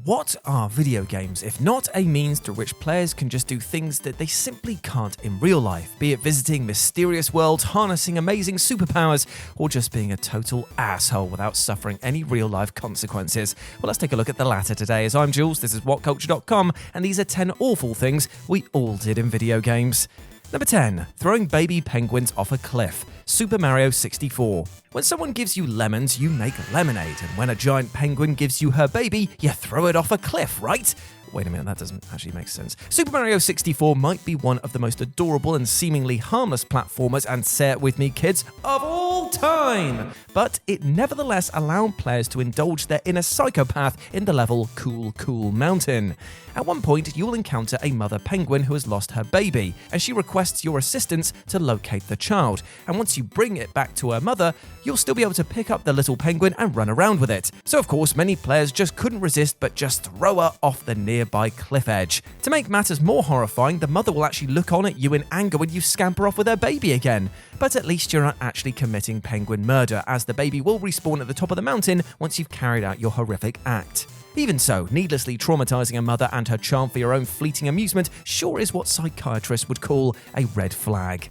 What are video games if not a means through which players can just do things that they simply can't in real life, be it visiting mysterious worlds, harnessing amazing superpowers, or just being a total asshole without suffering any real-life consequences? Well, let's take a look at the latter today. As I'm Jules, this is WhatCulture.com, and these are 10 awful things we all did in video games. Number 10. Throwing baby penguins off a cliff. Super Mario 64. When someone gives you lemons, you make lemonade, and when a giant penguin gives you her baby, you throw it off a cliff, right? Wait a minute, that doesn't actually make sense. Super Mario 64 might be one of the most adorable and seemingly harmless platformers, and say it with me kids, of all time! But it nevertheless allowed players to indulge their inner psychopath in the level Cool Mountain. At one point, you'll encounter a mother penguin who has lost her baby, and she requests your assistance to locate the child. And once you bring it back to her mother, you'll still be able to pick up the little penguin and run around with it. So of course, many players just couldn't resist but just throw her off the nearby cliff edge. To make matters more horrifying, the mother will actually look on at you in anger when you scamper off with her baby again. But at least you're not actually committing penguin murder, as the baby will respawn at the top of the mountain once you've carried out your horrific act. Even so, needlessly traumatizing a mother and her child for your own fleeting amusement sure is what psychiatrists would call a red flag.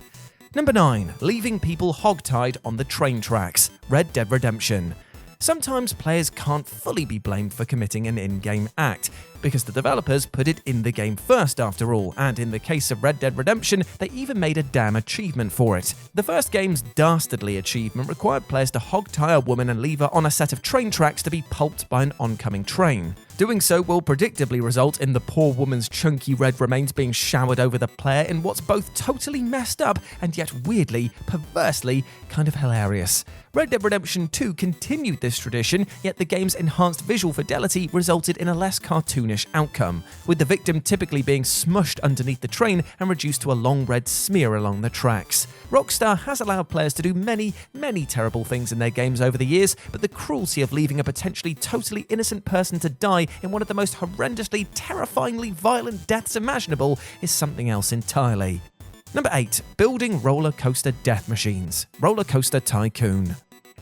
Number 9. Leaving people hogtied on the train tracks. Red Dead Redemption. Sometimes players can't fully be blamed for committing an in-game act, because the developers put it in the game first after all, and in the case of Red Dead Redemption, they even made a damn achievement for it. The first game's dastardly achievement required players to hog-tie a woman and leave her on a set of train tracks to be pulped by an oncoming train. Doing so will predictably result in the poor woman's chunky red remains being showered over the player in what's both totally messed up and yet weirdly, perversely, kind of hilarious. Red Dead Redemption 2 continued this tradition, yet the game's enhanced visual fidelity resulted in a less cartoonish outcome, with the victim typically being smushed underneath the train and reduced to a long red smear along the tracks. Rockstar has allowed players to do many terrible things in their games over the years, but the cruelty of leaving a potentially totally innocent person to die in one of the most horrendously, terrifyingly violent deaths imaginable is something else entirely. Number 8. Building roller coaster death machines. Rollercoaster Tycoon.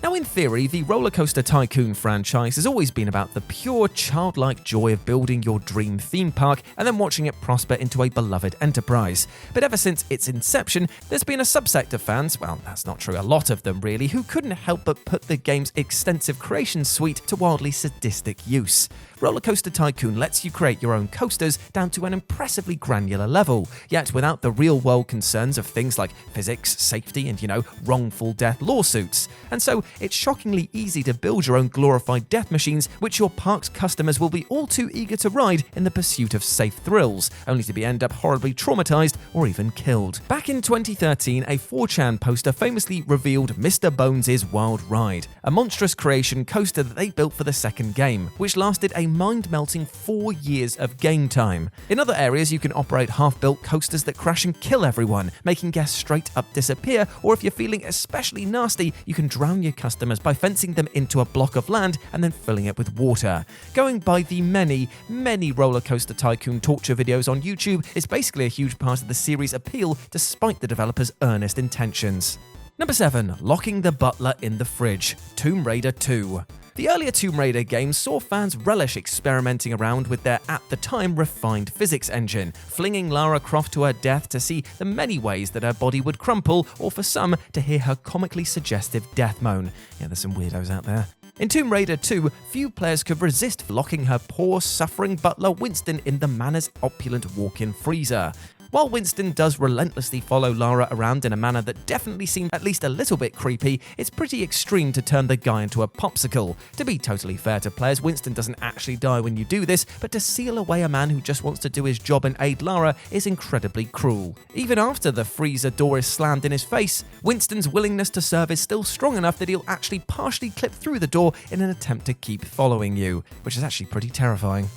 Now, in theory, the Rollercoaster Tycoon franchise has always been about the pure childlike joy of building your dream theme park and then watching it prosper into a beloved enterprise. But ever since its inception, there's been a subsect of fans, well, that's not true, a lot of them really, who couldn't help but put the game's extensive creation suite to wildly sadistic use. Rollercoaster Tycoon lets you create your own coasters down to an impressively granular level, yet without the real-world concerns of things like physics, safety, and, wrongful death lawsuits. And so, it's shockingly easy to build your own glorified death machines, which your park's customers will be all too eager to ride in the pursuit of safe thrills, only to end up horribly traumatized or even killed. Back in 2013, a 4chan poster famously revealed Mr. Bones' Wild Ride, a monstrous creation coaster that they built for the second game, which lasted a mind-melting 4 years of game time. In other areas, you can operate half-built coasters that crash and kill everyone, making guests straight up disappear, or if you're feeling especially nasty, you can drown your customers by fencing them into a block of land and then filling it with water. Going by the many Rollercoaster Tycoon torture videos on YouTube is basically a huge part of the series' appeal despite the developers' earnest intentions. Number 7. Locking the butler in the fridge. Tomb Raider 2. The earlier Tomb Raider games saw fans relish experimenting around with their, at the time, refined physics engine, flinging Lara Croft to her death to see the many ways that her body would crumple, or for some, to hear her comically suggestive death moan. Yeah, there's some weirdos out there. In Tomb Raider 2, few players could resist locking her poor, suffering butler Winston in the manor's opulent walk-in freezer. While Winston does relentlessly follow Lara around in a manner that definitely seemed at least a little bit creepy, it's pretty extreme to turn the guy into a popsicle. To be totally fair to players, Winston doesn't actually die when you do this, but to seal away a man who just wants to do his job and aid Lara is incredibly cruel. Even after the freezer door is slammed in his face, Winston's willingness to serve is still strong enough that he'll actually partially clip through the door in an attempt to keep following you, which is actually pretty terrifying.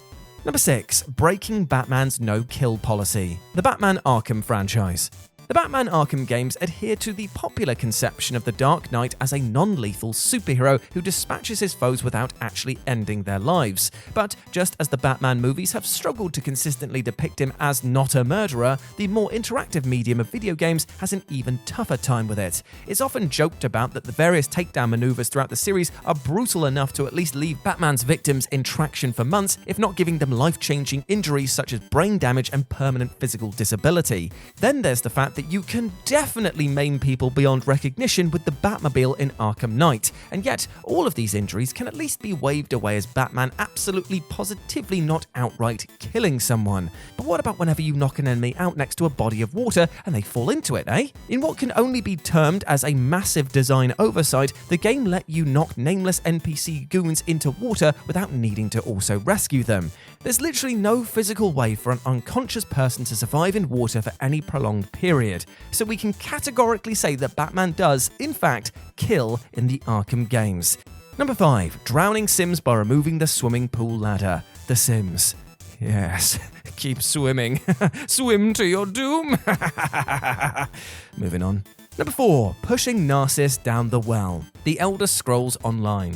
Number 6. Breaking Batman's no-kill policy. The Batman Arkham franchise. The Batman Arkham games adhere to the popular conception of the Dark Knight as a non-lethal superhero who dispatches his foes without actually ending their lives. But just as the Batman movies have struggled to consistently depict him as not a murderer, the more interactive medium of video games has an even tougher time with it. It's often joked about that the various takedown maneuvers throughout the series are brutal enough to at least leave Batman's victims in traction for months, if not giving them life-changing injuries such as brain damage and permanent physical disability. Then there's the fact that you can definitely maim people beyond recognition with the Batmobile in Arkham Knight, and yet all of these injuries can at least be waved away as Batman absolutely positively not outright killing someone. But what about whenever you knock an enemy out next to a body of water and they fall into it, eh? In what can only be termed as a massive design oversight, the game let you knock nameless NPC goons into water without needing to also rescue them. There's literally no physical way for an unconscious person to survive in water for any prolonged period, so we can categorically say that Batman does, in fact, kill in the Arkham games. Number 5. Drowning Sims by removing the swimming pool ladder. The Sims. Yes, keep swimming. Swim to your doom. Moving on. Number 4. Pushing Narcissus down the well. The Elder Scrolls Online.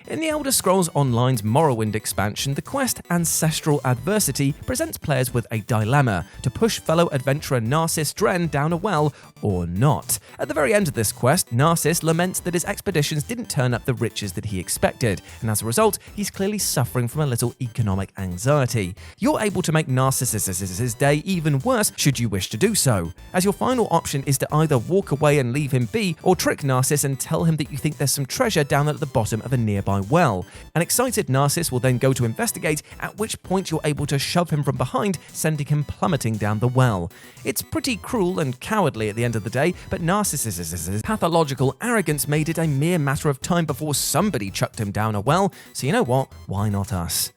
In the Elder Scrolls Online's Morrowind expansion, the quest Ancestral Adversity presents players with a dilemma: to push fellow adventurer Narcissus Dren down a well or not. At the very end of this quest, Narcissus laments that his expeditions didn't turn up the riches that he expected, and as a result, he's clearly suffering from a little economic anxiety. You're able to make Narcissus' day even worse should you wish to do so, as your final option is to either walk away and leave him be, or trick Narcissus and tell him that you think there's some treasure down at the bottom of a nearby well. An excited Narcissus will then go to investigate, at which point you're able to shove him from behind, sending him plummeting down the well. It's pretty cruel and cowardly at the end of the day, but Narcissus' pathological arrogance made it a mere matter of time before somebody chucked him down a well, so you know what, why not us?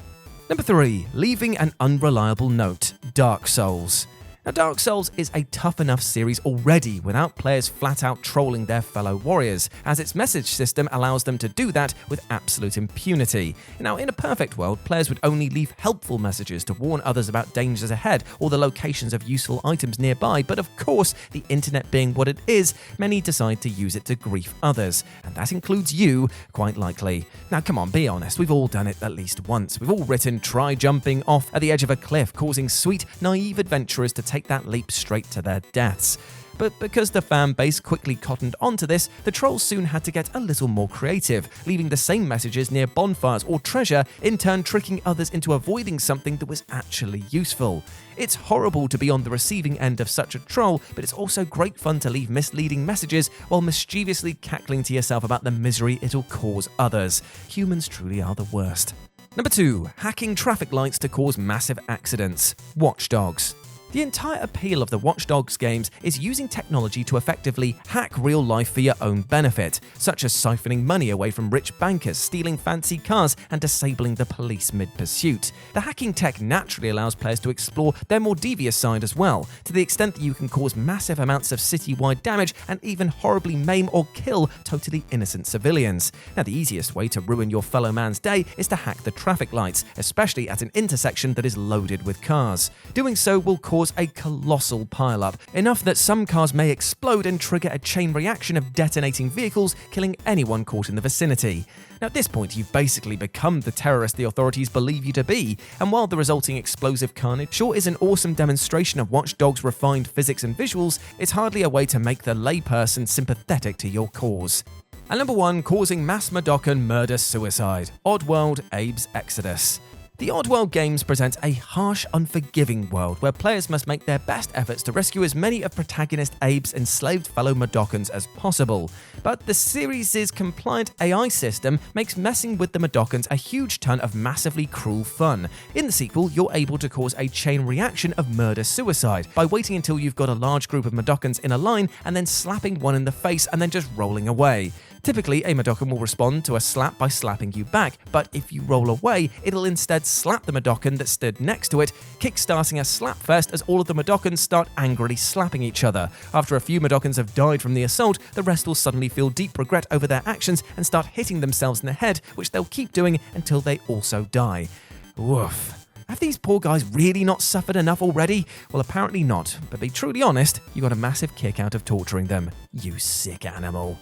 Number 3. Leaving an unreliable note. Dark Souls. Now, Dark Souls is a tough enough series already without players flat out trolling their fellow warriors, as its message system allows them to do that with absolute impunity. Now, in a perfect world, players would only leave helpful messages to warn others about dangers ahead or the locations of useful items nearby, but of course, the internet being what it is, many decide to use it to grief others, and that includes you, quite likely. Now, come on, be honest, we've all done it at least once. We've all written, "Try jumping off at the edge of a cliff," causing sweet, naive adventurers to take that leap straight to their deaths. But because the fan base quickly cottoned onto this, the trolls soon had to get a little more creative, leaving the same messages near bonfires or treasure, in turn tricking others into avoiding something that was actually useful. It's horrible to be on the receiving end of such a troll, but it's also great fun to leave misleading messages while mischievously cackling to yourself about the misery it'll cause others. Humans truly are the worst. Number 2. Hacking traffic lights to cause massive accidents. Watch Dogs. The entire appeal of the Watch Dogs games is using technology to effectively hack real life for your own benefit, such as siphoning money away from rich bankers, stealing fancy cars, and disabling the police mid-pursuit. The hacking tech naturally allows players to explore their more devious side as well, to the extent that you can cause massive amounts of city-wide damage and even horribly maim or kill totally innocent civilians. Now, the easiest way to ruin your fellow man's day is to hack the traffic lights, especially at an intersection that is loaded with cars. Doing so will cause a colossal pileup, enough that some cars may explode and trigger a chain reaction of detonating vehicles, killing anyone caught in the vicinity. Now, at this point, you've basically become the terrorist the authorities believe you to be, and while the resulting explosive carnage sure is an awesome demonstration of Watch Dogs' refined physics and visuals, it's hardly a way to make the layperson sympathetic to your cause. And number 1, causing mass Madocan murder-suicide. Oddworld Abe's Exodus. The Oddworld games present a harsh, unforgiving world where players must make their best efforts to rescue as many of protagonist Abe's enslaved fellow Madocans as possible. But the series' compliant AI system makes messing with the Madocans a huge ton of massively cruel fun. In the sequel, you're able to cause a chain reaction of murder-suicide by waiting until you've got a large group of Madocans in a line and then slapping one in the face and then just rolling away. Typically, a Madocan will respond to a slap by slapping you back, but if you roll away, it'll instead slap the Madocan that stood next to it, kickstarting a slapfest as all of the Madocans start angrily slapping each other. After a few Madocans have died from the assault, the rest will suddenly feel deep regret over their actions and start hitting themselves in the head, which they'll keep doing until they also die. Woof. Have these poor guys really not suffered enough already? Well, apparently not. But be truly honest, you got a massive kick out of torturing them. You sick animal.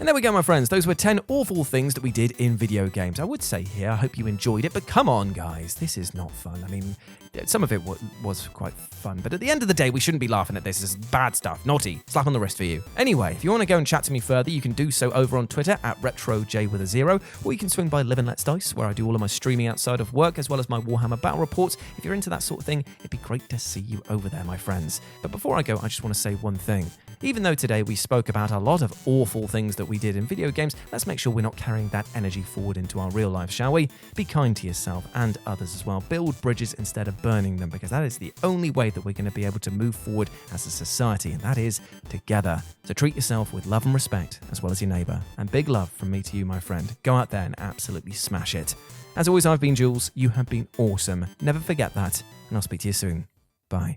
And there we go, my friends. Those were 10 awful things that we did in video games. I would say here, I hope you enjoyed it, but come on, guys. This is not fun. I mean, some of it was quite fun, but at the end of the day, we shouldn't be laughing at this. This is bad stuff. Naughty. Slap on the wrist for you. Anyway, if you want to go and chat to me further, you can do so over on Twitter at RetroJ0, or you can swing by Live and Let's Dice, where I do all of my streaming outside of work, as well as my Warhammer Battle Reports. If you're into that sort of thing, it'd be great to see you over there, my friends. But before I go, I just want to say one thing. Even though today we spoke about a lot of awful things that we did in video games, let's make sure we're not carrying that energy forward into our real life, shall we? Be kind to yourself and others as well. Build bridges instead of burning them, because that is the only way that we're going to be able to move forward as a society, and that is together. So treat yourself with love and respect, as well as your neighbour. And big love from me to you, my friend. Go out there and absolutely smash it. As always, I've been Jules. You have been awesome. Never forget that, and I'll speak to you soon. Bye.